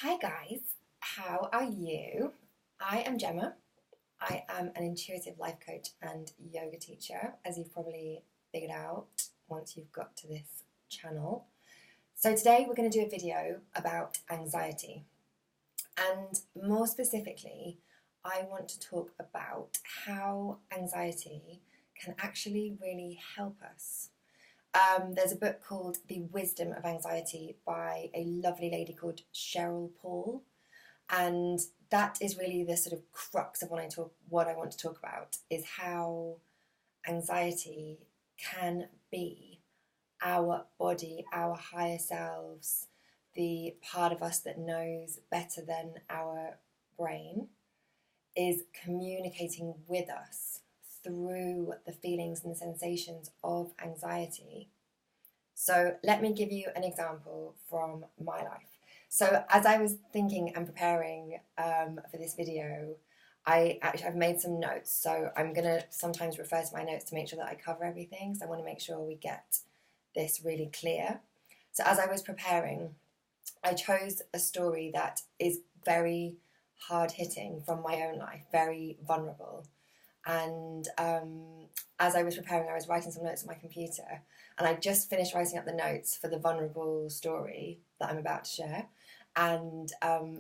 Hi guys, how are you? I am Gemma. I am an intuitive life coach and yoga teacher, as you've probably figured out once you've got to this channel. So today we're going to do a video about anxiety. And more specifically, I want to talk about how anxiety can actually really help us. There's a book called The Wisdom of Anxiety by a lovely lady called Cheryl Paul, and that is really the sort of crux of what I want to talk about is how anxiety can be our body, our higher selves, the part of us that knows better than our brain, is communicating with us through the feelings and the sensations of anxiety. So let me give you an example from my life. So as I was thinking and preparing for this video, I've made some notes. So I'm going to sometimes refer to my notes to make sure that I cover everything. So I want to make sure we get this really clear. So as I was preparing, I chose a story that is very hard-hitting from my own life, very vulnerable. And as I was preparing, I was writing some notes on my computer, and I just finished writing up the notes for the vulnerable story that I'm about to share, and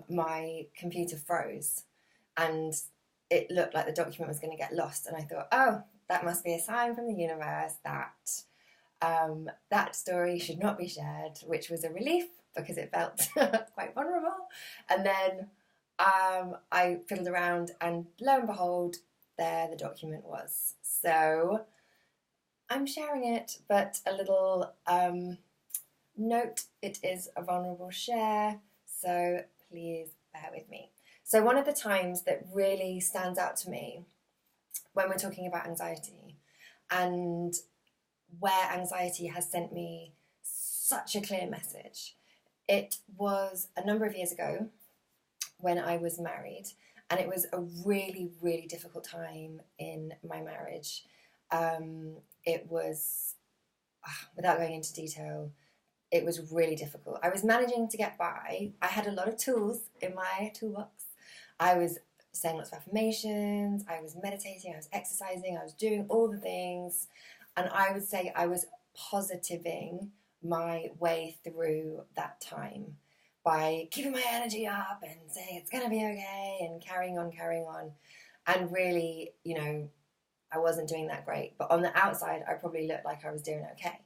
my computer froze, and it looked like the document was going to get lost, and I thought, oh, that must be a sign from the universe that that story should not be shared, which was a relief because it felt quite vulnerable. And then I fiddled around, and lo and behold, there the document was. So I'm sharing it, but a little note, it is a vulnerable share, so please bear with me. So one of the times that really stands out to me when we're talking about anxiety, and where anxiety has sent me such a clear message, it was a number of years ago when I was married. And it was a really, really difficult time in my marriage. It was, without going into detail, it was really difficult. I was managing to get by. I had a lot of tools in my toolbox. I was saying lots of affirmations, I was meditating, I was exercising, I was doing all the things. And I would say I was positiving my way through that time by keeping my energy up and saying it's going to be okay and carrying on. And really, I wasn't doing that great. But on the outside, I probably looked like I was doing okay.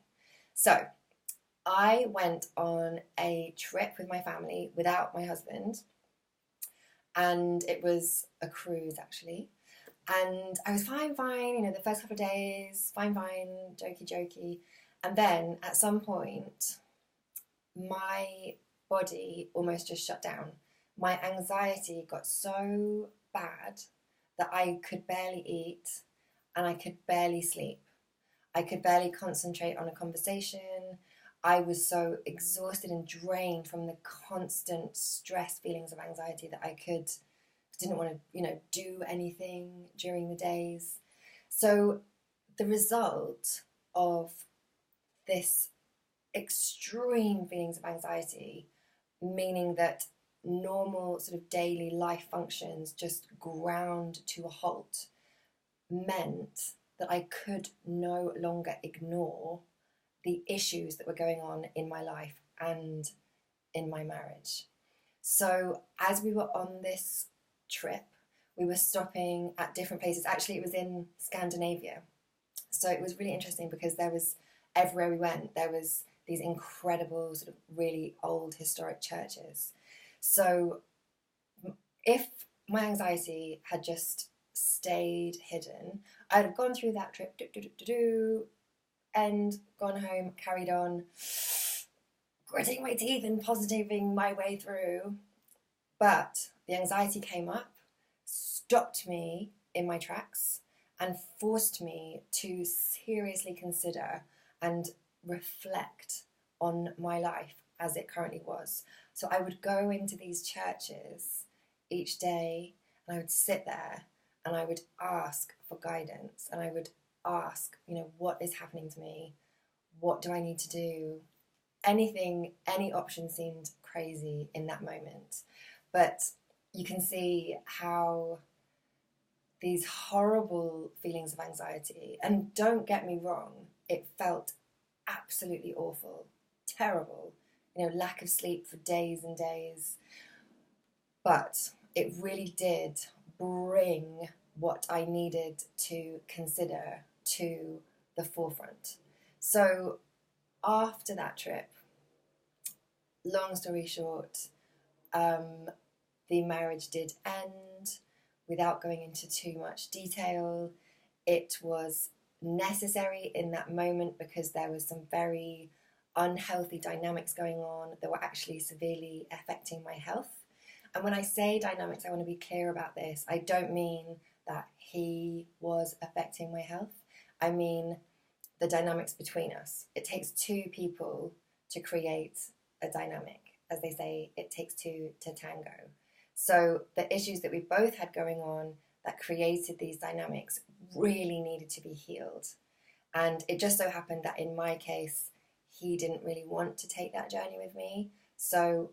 So I went on a trip with my family without my husband. And it was a cruise, actually. And I was fine, the first couple of days, fine, jokey. And then at some point, my body almost just shut down. My anxiety got so bad that I could barely eat and I could barely sleep. I could barely concentrate on a conversation. I was so exhausted and drained from the constant stress feelings of anxiety that I didn't want to, do anything during the days. So the result of this extreme feelings of anxiety, meaning that normal sort of daily life functions just ground to a halt, meant that I could no longer ignore the issues that were going on in my life and in my marriage. So as we were on this trip, we were stopping at different places. Actually, it was in Scandinavia. So it was really interesting because everywhere we went, there was these incredible sort of really old historic churches. So if my anxiety had just stayed hidden, I'd have gone through that trip and gone home, carried on, gritting my teeth and positiving my way through. But the anxiety came up, stopped me in my tracks, and forced me to seriously consider and reflect on my life as it currently was. So I would go into these churches each day, and I would sit there and I would ask for guidance, and I would ask, what is happening to me? What do I need to do? Anything, any option seemed crazy in that moment. But you can see how these horrible feelings of anxiety, and don't get me wrong, it felt absolutely awful, terrible, lack of sleep for days and days. But it really did bring what I needed to consider to the forefront. So after that trip, long story short, the marriage did end. Without going into too much detail, it was necessary in that moment because there was some very unhealthy dynamics going on that were actually severely affecting my health. And when I say dynamics, I want to be clear about this. I don't mean that he was affecting my health. I mean the dynamics between us. It takes two people to create a dynamic. As they say, it takes two to tango. So the issues that we both had going on that created these dynamics really needed to be healed. And it just so happened that in my case, he didn't really want to take that journey with me. So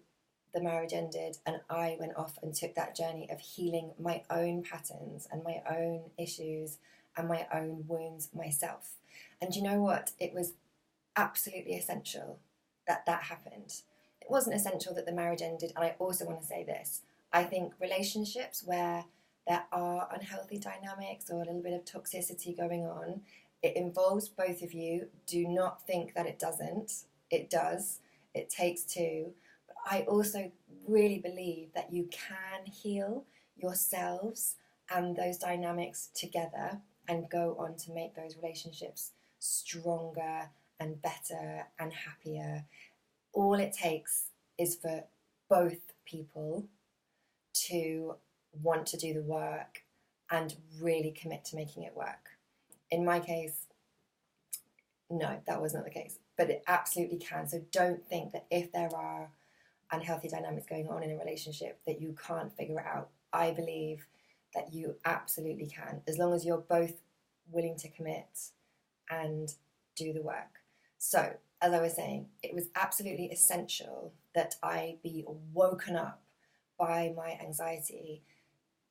the marriage ended and I went off and took that journey of healing my own patterns and my own issues and my own wounds myself. And you know what? It was absolutely essential that that happened. It wasn't essential that the marriage ended. And I also want to say this. I think relationships where there are unhealthy dynamics or a little bit of toxicity going on, it involves both of you. Do not think that it doesn't. It does. It takes two. But I also really believe that you can heal yourselves and those dynamics together and go on to make those relationships stronger and better and happier. All it takes is for both people to want to do the work and really commit to making it work. In my case, no, that was not the case, but it absolutely can. So don't think that if there are unhealthy dynamics going on in a relationship that you can't figure it out. I believe that you absolutely can, as long as you're both willing to commit and do the work. So, as I was saying, it was absolutely essential that I be woken up by my anxiety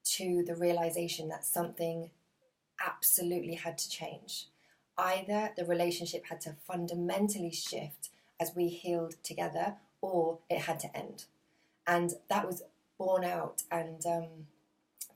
to the realization that something absolutely had to change. Either the relationship had to fundamentally shift as we healed together, or it had to end. And that was borne out, and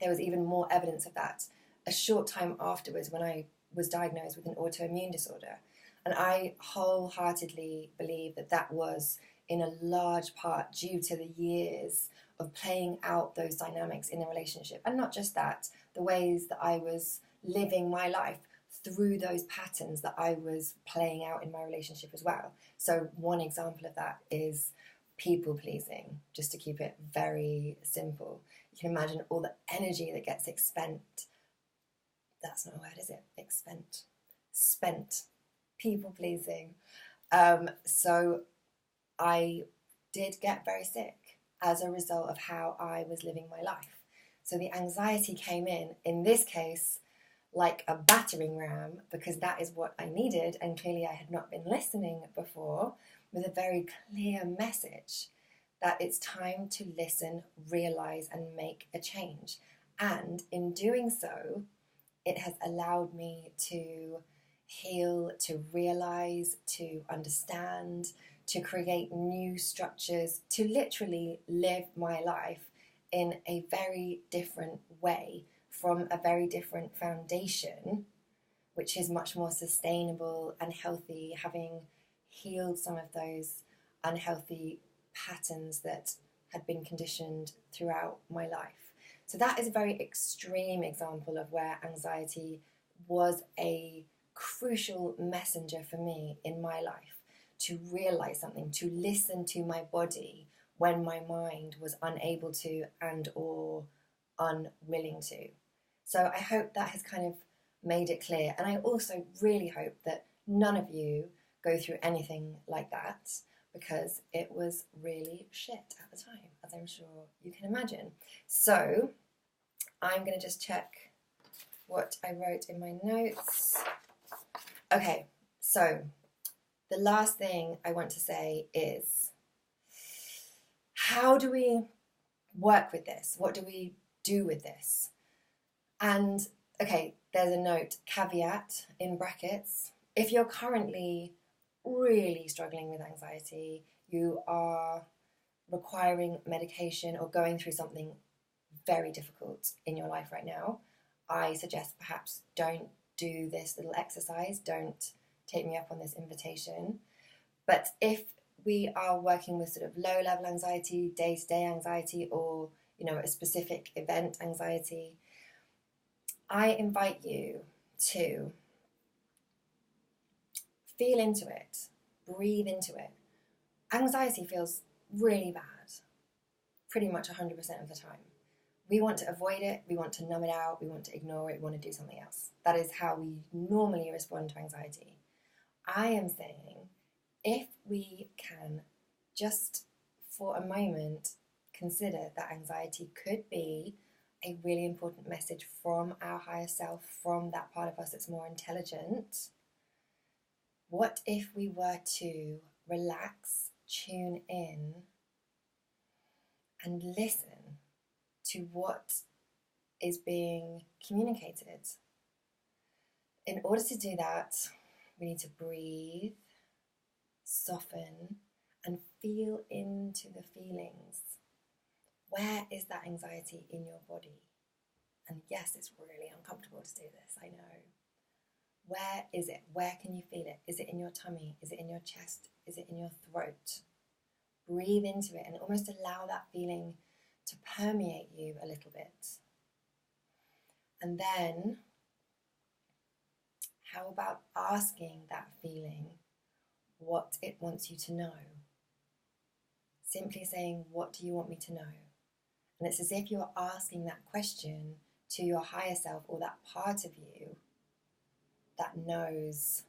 there was even more evidence of that a short time afterwards when I was diagnosed with an autoimmune disorder. And I wholeheartedly believe that that was in a large part due to the years of playing out those dynamics in a relationship. And not just that, the ways that I was living my life through those patterns that I was playing out in my relationship as well. So one example of that is people pleasing, just to keep it very simple. You can imagine all the energy that gets expent. That's not a word, is it? Spent. People pleasing. So I did get very sick as a result of how I was living my life. So the anxiety came in this case, like a battering ram, because that is what I needed, and clearly I had not been listening before, with a very clear message that it's time to listen, realize, and make a change. And in doing so, it has allowed me to heal, to realize, to understand, to create new structures, to literally live my life in a very different way, from a very different foundation, which is much more sustainable and healthy, having healed some of those unhealthy patterns that had been conditioned throughout my life. So that is a very extreme example of where anxiety was a crucial messenger for me in my life, to realize something, to listen to my body when my mind was unable to and or unwilling to. So I hope that has kind of made it clear. And I also really hope that none of you go through anything like that, because it was really shit at the time, as I'm sure you can imagine. So I'm going to just check what I wrote in my notes. Okay, so the last thing I want to say is how do we work with this? What do we do with this? And okay, there's a note, caveat in brackets. If you're currently really struggling with anxiety, you are requiring medication or going through something very difficult in your life right now, I suggest perhaps don't do this little exercise. Don't take me up on this invitation. But if we are working with sort of low-level anxiety, day-to-day anxiety, or a specific event anxiety, I invite you to feel into it, breathe into it. Anxiety feels really bad, pretty much 100% of the time. We want to avoid it, we want to numb it out, we want to ignore it, we want to do something else. That is how we normally respond to anxiety. I am saying, if we can just for a moment consider that anxiety could be a really important message from our higher self, from that part of us that's more intelligent, what if we were to relax, tune in, and listen to what is being communicated? In order to do that, we need to breathe, soften, and feel into the feelings. Where is that anxiety in your body? And yes, it's really uncomfortable to do this, I know. Where is it? Where can you feel it? Is it in your tummy? Is it in your chest? Is it in your throat? Breathe into it and almost allow that feeling to permeate you a little bit. And then, how about asking that feeling what it wants you to know? Simply saying, what do you want me to know? And it's as if you're asking that question to your higher self, or that part of you that knows,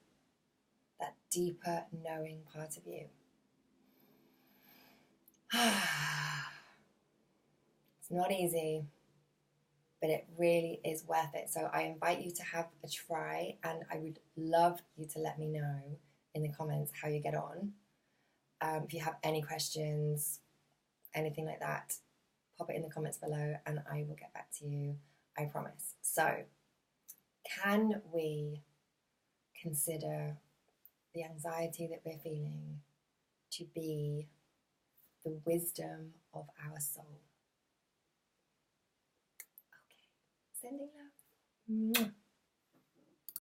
that deeper knowing part of you. It's not easy, but it really is worth it. So I invite you to have a try, and I would love you to let me know in the comments how you get on. If you have any questions, anything like that, pop it in the comments below and I will get back to you, I promise. So, can we consider the anxiety that we're feeling to be the wisdom of our soul? Okay, sending love. Mwah.